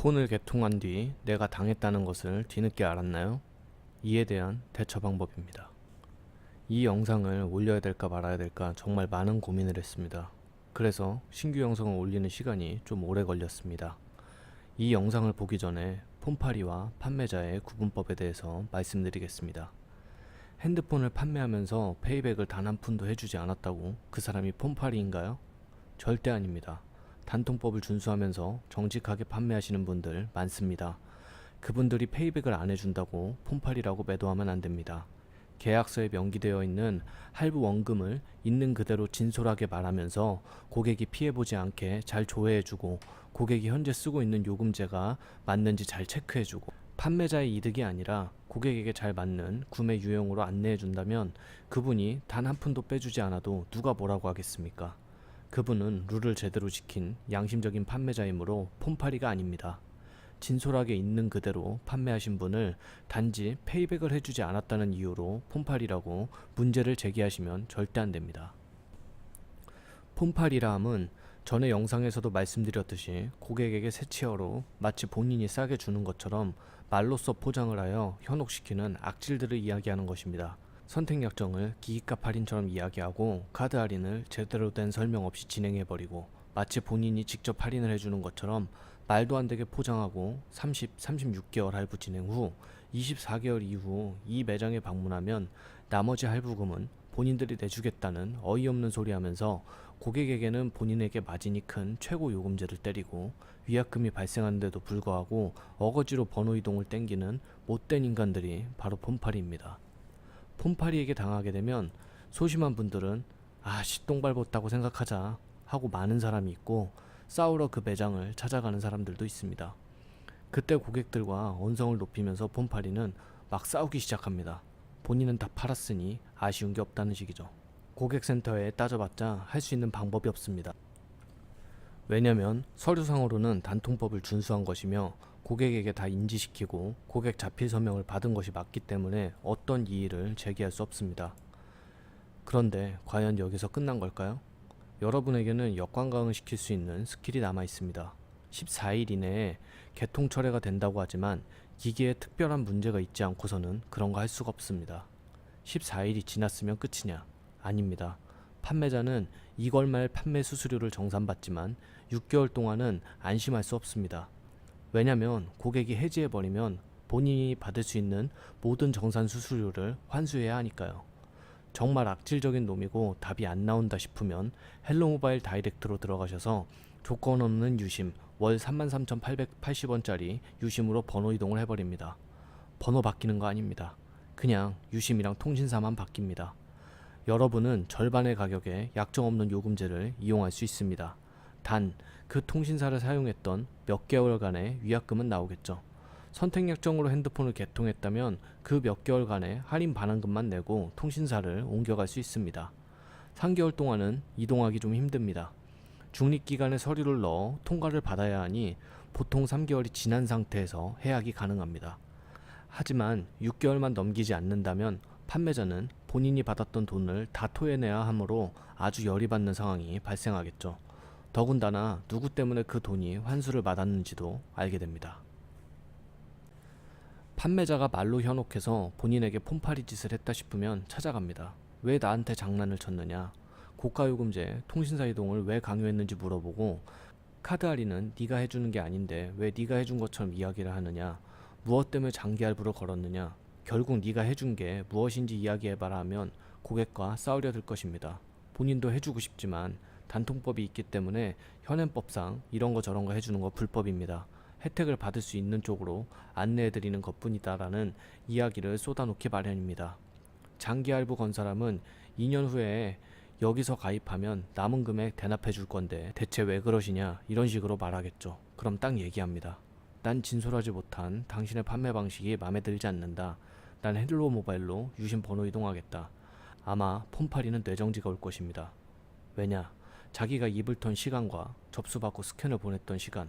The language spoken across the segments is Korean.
폰을 개통한 뒤 내가 당했다는 것을 뒤늦게 알았나요? 이에 대한 대처 방법입니다. 이 영상을 올려야 될까 말아야 될까 정말 많은 고민을 했습니다. 그래서 신규 영상을 올리는 시간이 좀 오래 걸렸습니다. 이 영상을 보기 전에 폰팔이와 판매자의 구분법에 대해서 말씀드리겠습니다. 핸드폰을 판매하면서 페이백을 단 한 푼도 해주지 않았다고 그 사람이 폰팔이인가요? 절대 아닙니다. 단통법을 준수하면서 정직하게 판매하시는 분들 많습니다. 그분들이 페이백을 안 해준다고 폰팔이라고 매도하면 안 됩니다. 계약서에 명기되어 있는 할부 원금을 있는 그대로 진솔하게 말하면서 고객이 피해보지 않게 잘 조회해주고 고객이 현재 쓰고 있는 요금제가 맞는지 잘 체크해주고 판매자의 이득이 아니라 고객에게 잘 맞는 구매 유형으로 안내해준다면 그분이 단 한 푼도 빼주지 않아도 누가 뭐라고 하겠습니까? 그분은 룰을 제대로 지킨 양심적인 판매자이므로 폰팔이가 아닙니다. 진솔하게 있는 그대로 판매하신 분을 단지 페이백을 해주지 않았다는 이유로 폰팔이라고 문제를 제기하시면 절대 안 됩니다. 폰팔이라 함은 전에 영상에서도 말씀드렸듯이 고객에게 새치어로 마치 본인이 싸게 주는 것처럼 말로써 포장을 하여 현혹시키는 악질들을 이야기하는 것입니다. 선택 약정을 기기값 할인처럼 이야기하고 카드 할인을 제대로 된 설명 없이 진행해버리고 마치 본인이 직접 할인을 해주는 것처럼 말도 안 되게 포장하고 36개월 할부 진행 후 24개월 이후 이 매장에 방문하면 나머지 할부금은 본인들이 내주겠다는 어이없는 소리 하면서 고객에게는 본인에게 마진이 큰 최고 요금제를 때리고 위약금이 발생하는데도 불구하고 어거지로 번호 이동을 땡기는 못된 인간들이 바로 폰팔이입니다. 폰팔이에게 당하게 되면 소심한 분들은 똥밟았다고 생각하자 하고 많은 사람이 있고 싸우러 그 매장을 찾아가는 사람들도 있습니다. 그때 고객들과 언성을 높이면서 폰팔이는 막 싸우기 시작합니다. 본인은 다 팔았으니 아쉬운 게 없다는 식이죠. 고객센터에 따져봤자 할 수 있는 방법이 없습니다. 왜냐면 서류상으로는 단통법을 준수한 것이며 고객에게 다 인지시키고 고객 자필 서명을 받은 것이 맞기 때문에 어떤 이의를 제기할 수 없습니다. 그런데 과연 여기서 끝난 걸까요? 여러분에게는 역관광을 시킬 수 있는 스킬이 남아 있습니다. 14일 이내에 개통 철회가 된다고 하지만 기기에 특별한 문제가 있지 않고서는 그런 거 할 수가 없습니다. 14일이 지났으면 끝이냐? 아닙니다. 판매자는 이걸 말 판매 수수료를 정산받지만 6개월 동안은 안심할 수 없습니다. 왜냐면 고객이 해지해버리면 본인이 받을 수 있는 모든 정산 수수료를 환수해야 하니까요. 정말 악질적인 놈이고 답이 안 나온다 싶으면 헬로모바일 다이렉트로 들어가셔서 조건 없는 유심 월 33,880원짜리 유심으로 번호 이동을 해버립니다. 번호 바뀌는 거 아닙니다. 그냥 유심이랑 통신사만 바뀝니다. 여러분은 절반의 가격에 약정 없는 요금제를 이용할 수 있습니다. 단, 그 통신사를 사용했던 몇 개월간의 위약금은 나오겠죠. 선택 약정으로 핸드폰을 개통했다면 그 몇 개월간의 할인 반환금만 내고 통신사를 옮겨갈 수 있습니다. 3개월 동안은 이동하기 좀 힘듭니다. 중립기관에 서류를 넣어 통과를 받아야 하니 보통 3개월이 지난 상태에서 해약이 가능합니다. 하지만 6개월만 넘기지 않는다면 판매자는 본인이 받았던 돈을 다 토해내야 하므로 아주 열이 받는 상황이 발생하겠죠. 더군다나 누구 때문에 그 돈이 환수를 받았는지도 알게 됩니다. 판매자가 말로 현혹해서 본인에게 폰팔이 짓을 했다 싶으면 찾아갑니다. 왜 나한테 장난을 쳤느냐? 고가요금제 통신사 이동을 왜 강요했는지 물어보고 카드 할인은 네가 해주는 게 아닌데 왜 네가 해준 것처럼 이야기를 하느냐? 무엇 때문에 장기 할부를 걸었느냐? 결국 네가 해준 게 무엇인지 이야기해봐라 하면 고객과 싸우려 들 것입니다. 본인도 해주고 싶지만 단통법이 있기 때문에 현행법상 이런 거 저런 거 해주는 거 불법입니다. 혜택을 받을 수 있는 쪽으로 안내해드리는 것뿐이다라는 이야기를 쏟아놓기 마련입니다. 장기 할부 건 사람은 2년 후에 여기서 가입하면 남은 금액 대납해 줄 건데 대체 왜 그러시냐 이런 식으로 말하겠죠. 그럼 딱 얘기합니다. 난 진솔하지 못한 당신의 판매 방식이 마음에 들지 않는다. 난 헬로 모바일로 유심 번호 이동하겠다. 아마 폰팔이는 뇌정지가 올 것입니다. 왜냐? 자기가 입을 턴 시간과 접수받고 스캔을 보냈던 시간,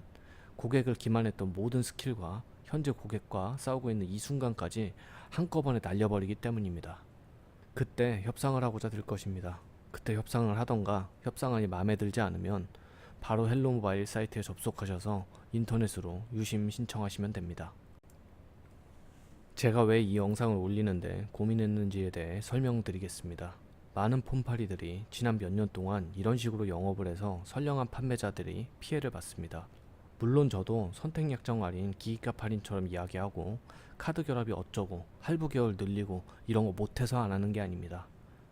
고객을 기만했던 모든 스킬과 현재 고객과 싸우고 있는 이 순간까지 한꺼번에 날려버리기 때문입니다. 그때 협상을 하고자 들 것입니다. 그때 협상을 하던가 협상안이 마음에 들지 않으면 바로 헬로모바일 사이트에 접속하셔서 인터넷으로 유심 신청하시면 됩니다. 제가 왜 이 영상을 올리는데 고민했는지에 대해 설명드리겠습니다. 많은 폰팔이들이 지난 몇 년 동안 이런 식으로 영업을 해서 선량한 판매자들이 피해를 봤습니다. 물론 저도 선택약정 할인, 기기값 할인처럼 이야기하고 카드 결합이 어쩌고 할부 개월 늘리고 이런 거 못해서 안 하는 게 아닙니다.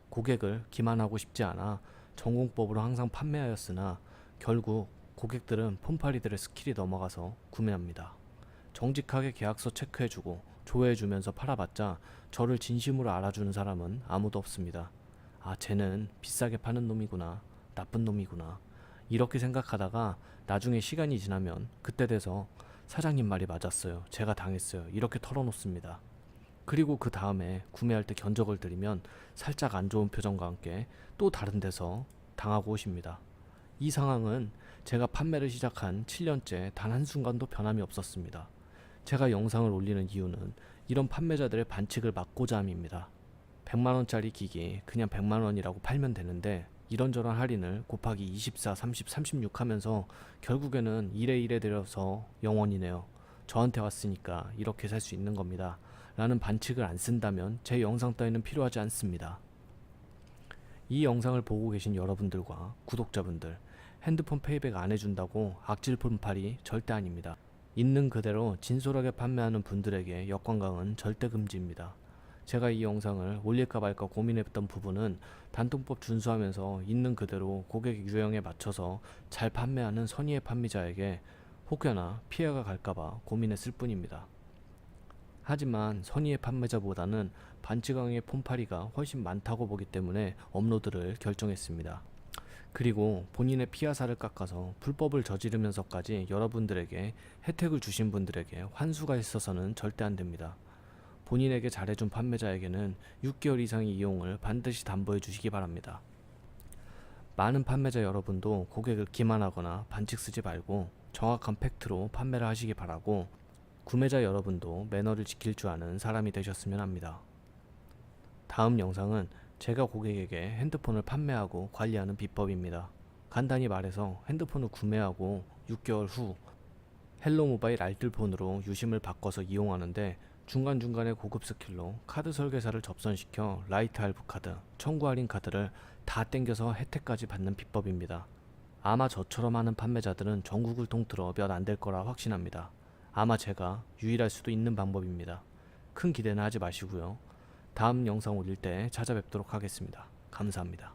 고객을 기만하고 싶지 않아 전공법으로 항상 판매하였으나 결국 고객들은 폰팔이들의 스킬이 넘어가서 구매합니다. 정직하게 계약서 체크해주고 조회해주면서 팔아봤자 저를 진심으로 알아주는 사람은 아무도 없습니다. 아, 쟤는 비싸게 파는 놈이구나, 나쁜 놈이구나, 이렇게 생각하다가 나중에 시간이 지나면 그때 돼서 사장님 말이 맞았어요, 제가 당했어요, 이렇게 털어놓습니다. 그리고 그 다음에 구매할 때 견적을 드리면 살짝 안 좋은 표정과 함께 또 다른 데서 당하고 오십니다. 이 상황은 제가 판매를 시작한 7년째 단 한순간도 변함이 없었습니다. 제가 영상을 올리는 이유는 이런 판매자들의 반칙을 막고자 함입니다. 100만원짜리 기기 그냥 100만원이라고 팔면 되는데 이런저런 할인을 곱하기 24, 30, 36 하면서 결국에는 1에 1에 들여서 0원이네요. 저한테 왔으니까 이렇게 살 수 있는 겁니다. 라는 반칙을 안 쓴다면 제 영상 따위는 필요하지 않습니다. 이 영상을 보고 계신 여러분들과 구독자분들, 핸드폰 페이백 안 해준다고 악질 폰팔이 절대 아닙니다. 있는 그대로 진솔하게 판매하는 분들에게 역관광은 절대 금지입니다. 제가 이 영상을 올릴까 말까 고민했던 부분은 단통법 준수하면서 있는 그대로 고객 유형에 맞춰서 잘 판매하는 선의의 판매자에게 혹여나 피해가 갈까봐 고민했을 뿐입니다. 하지만 선의의 판매자보다는 반지강의 폰팔이가 훨씬 많다고 보기 때문에 업로드를 결정했습니다. 그리고 본인의 피하사를 깎아서 불법을 저지르면서까지 여러분들에게 혜택을 주신 분들에게 환수가 있어서는 절대 안 됩니다. 본인에게 잘해준 판매자에게는 6개월 이상의 이용을 반드시 담보해 주시기 바랍니다. 많은 판매자 여러분도 고객을 기만하거나 반칙 쓰지 말고 정확한 팩트로 판매를 하시기 바라고, 구매자 여러분도 매너를 지킬 줄 아는 사람이 되셨으면 합니다. 다음 영상은 제가 고객에게 핸드폰을 판매하고 관리하는 비법입니다. 간단히 말해서 핸드폰을 구매하고 6개월 후 헬로모바일 알뜰폰으로 유심을 바꿔서 이용하는데 중간중간에 고급 스킬로 카드 설계사를 접선시켜 라이트 할부 카드, 청구 할인 카드를 다 땡겨서 혜택까지 받는 비법입니다. 아마 저처럼 하는 판매자들은 전국을 통틀어 몇 안 될 거라 확신합니다. 아마 제가 유일할 수도 있는 방법입니다. 큰 기대는 하지 마시고요. 다음 영상 올릴 때 찾아뵙도록 하겠습니다. 감사합니다.